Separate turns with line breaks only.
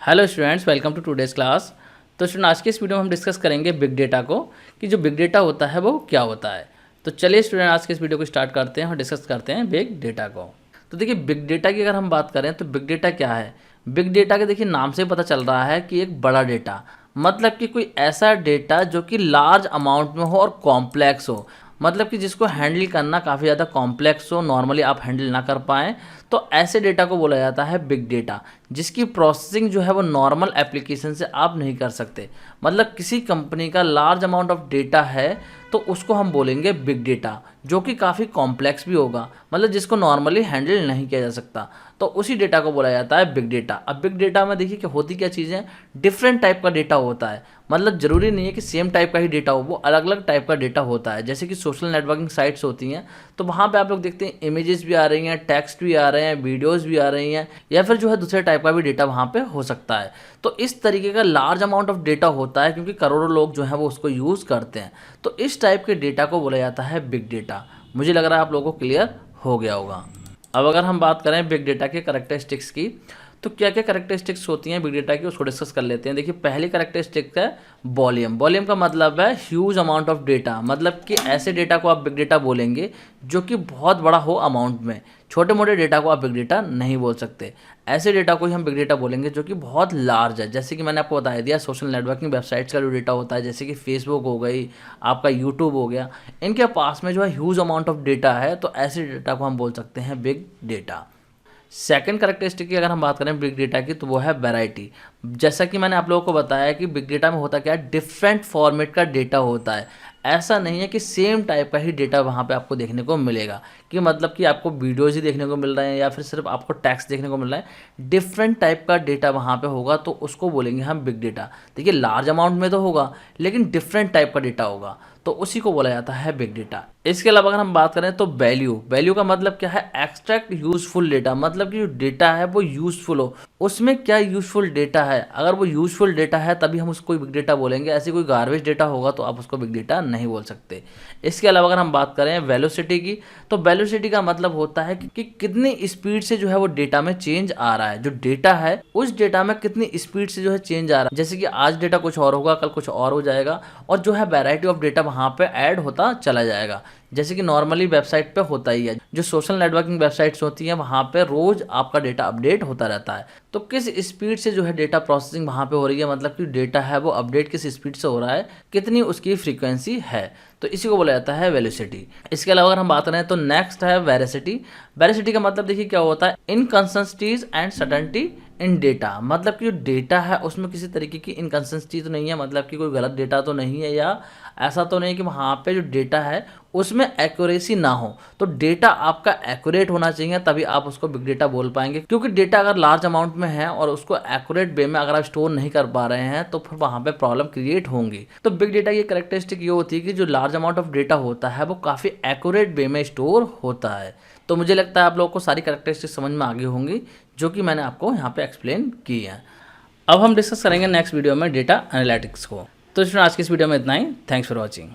Hello students, welcome to today's class. तो student, आज के इस वीडियो में हम डिस्कस करेंगे बिग डेटा को, कि जो बिग डेटा होता है वो क्या होता है। तो चलिए स्टूडेंट, आज के इस वीडियो को स्टार्ट करते हैं और डिस्कस करते हैं बिग डेटा को। तो देखिए, बिग डेटा की अगर हम बात करें तो बिग डेटा क्या है। बिग डेटा के देखिए नाम से ही पता चल रहा है कि एक बड़ा डेटा, मतलब कि कोई ऐसा डेटा जो कि लार्ज अमाउंट में हो और कॉम्प्लेक्स हो, मतलब कि जिसको हैंडल करना काफ़ी ज़्यादा कॉम्प्लेक्स हो, नॉर्मली आप हैंडल ना कर पाएँ, तो ऐसे डेटा को बोला जाता है बिग डेटा, जिसकी प्रोसेसिंग जो है वो नॉर्मल एप्लीकेशन से आप नहीं कर सकते। मतलब किसी कंपनी का लार्ज अमाउंट ऑफ डेटा है तो उसको हम बोलेंगे बिग डेटा, जो कि काफ़ी कॉम्प्लेक्स भी होगा, मतलब जिसको नॉर्मली हैंडल नहीं किया जा सकता, तो उसी डेटा को बोला जाता है बिग डेटा। अब बिग डेटा में देखिए कि होती क्या चीज़ें, डिफरेंट टाइप का डेटा होता है, मतलब ज़रूरी नहीं है कि सेम टाइप का ही डेटा हो, वो अलग अलग टाइप का डेटा होता है। जैसे कि सोशल नेटवर्किंग साइट्स होती हैं, तो वहाँ पे आप लोग देखते हैं इमेजेस भी आ रही हैं, टेक्स्ट भी आ रहे हैं, वीडियोस भी आ रही हैं, या फिर जो है दूसरे टाइप का भी डेटा वहाँ पे हो सकता है। तो इस तरीके का लार्ज अमाउंट ऑफ डेटा होता है, क्योंकि करोड़ों लोग जो हैं वो उसको यूज़ करते हैं। तो इस टाइप के डेटा को बोला जाता है बिग डेटा। मुझे लग रहा है आप लोगों को क्लियर हो गया होगा। अब अगर हम बात करें बिग डेटा के करैक्टरिस्टिक्स की, तो क्या क्या करैक्टरिस्टिक्स होती हैं बिग डेटा की, उसको डिस्कस कर लेते हैं। देखिए, पहली करैक्टरिस्टिक है वॉल्यूम। वॉल्यूम का मतलब है ह्यूज अमाउंट ऑफ डेटा, मतलब कि ऐसे डेटा को आप बिग डेटा बोलेंगे जो कि बहुत बड़ा हो अमाउंट में। छोटे मोटे डेटा को आप बिग डेटा नहीं बोल सकते। ऐसे डेटा को ही हम बिग डेटा बोलेंगे जो कि बहुत लार्ज है। जैसे कि मैंने आपको बता दिया, सोशल नेटवर्किंग वेबसाइट्स का जो डेटा होता है, जैसे कि फेसबुक हो गई, आपका यूट्यूब हो गया, इनके पास में जो है ह्यूज अमाउंट ऑफ डेटा है, तो ऐसे डेटा को हम बोल सकते हैं बिग डेटा। सेकंड करैक्टरिस्टिक की अगर हम बात करें बिग डेटा की, तो वो है वैरायटी। जैसा कि मैंने आप लोगों को बताया कि बिग डेटा में होता क्या है, डिफरेंट फॉर्मेट का डेटा होता है। ऐसा नहीं है कि सेम टाइप का ही डेटा वहाँ पे आपको देखने को मिलेगा, कि मतलब कि आपको वीडियोज़ ही देखने को मिल रहे हैं या फिर सिर्फ आपको टेक्स्ट देखने को मिल रहा है। डिफरेंट टाइप का डेटा वहाँ पे होगा, तो उसको बोलेंगे हम बिग डेटा। देखिए, लार्ज अमाउंट में तो होगा, लेकिन डिफरेंट टाइप का डेटा होगा, तो उसी को बोला जाता है बिग डेटा। इसके अलावा अगर हम बात करें तो वैल्यू का मतलब क्या है, एक्सट्रैक्ट यूजफुल डेटा, मतलब कि जो डेटा है वो यूजफुल हो। उसमें क्या यूजफुल डेटा है, अगर वो यूजफुल डेटा है तभी हम उसको बिग डेटा बोलेंगे। ऐसे कोई गार्बेज डेटा होगा तो आप उसको बिग डेटा नहीं बोल सकते। इसके अलावा अगर हम बात करें वेलोसिटी की, तो वेलोसिटी का मतलब होता है कि कितनी स्पीड से जो है वो डेटा में चेंज आ रहा है। जो डेटा है उस डेटा में कितनी स्पीड से जो है चेंज आ रहा है, जैसे कि आज डेटा कुछ और होगा, कल कुछ और हो जाएगा, और जो है वैरायटी ऑफ डेटा वहाँ पे ऐड होता चला जाएगा। जैसे कि नॉर्मली वेबसाइट पे होता ही है, जो सोशल नेटवर्किंग वेबसाइट्स होती हैं वहाँ पे रोज आपका डेटा अपडेट होता रहता है। तो किस स्पीड से जो है डेटा प्रोसेसिंग वहाँ पे हो रही है, मतलब कि डेटा है वो अपडेट किस स्पीड से हो रहा है, कितनी उसकी फ्रीक्वेंसी है, तो इसी को बोला जाता है वेलोसिटी। इसके अलावा अगर हम बात करें तो नेक्स्ट है वेरासिटी। वेरासिटी का मतलब देखिए क्या होता है, inconsistencies and certainty in data, मतलब कि जो डेटा है उसमें किसी तरीके की इनकंसिस्टेंसी तो नहीं है, मतलब कि कोई गलत डेटा तो नहीं है, या ऐसा तो नहीं है कि वहाँ पे जो डेटा है उसमें एक्यूरेसी ना हो। तो डेटा आपका एक्यूरेट होना चाहिए, तभी आप उसको बिग डेटा बोल पाएंगे। क्योंकि डेटा अगर लार्ज अमाउंट में है और उसको एक्यूरेट वे में अगर आप स्टोर नहीं कर पा रहे हैं, तो फिर वहाँ पे प्रॉब्लम क्रिएट होंगी। तो बिग डेटा की कैरेक्टरिस्टिक ये होती है कि जो लार्ज अमाउंट ऑफ डेटा होता है वो काफ़ी एक्यूरेट वे में स्टोर होता है। तो मुझे लगता है आप लोगों को सारी कैरेक्टरिस्टिक समझ में आ गई होंगी, जो कि मैंने आपको यहाँ पे एक्सप्लेन की है। अब हम डिस्कस करेंगे नेक्स्ट वीडियो में डेटा एनालिटिक्स को। तो स्टूडेंट, आज की इस वीडियो में इतना ही। Thanks for watching.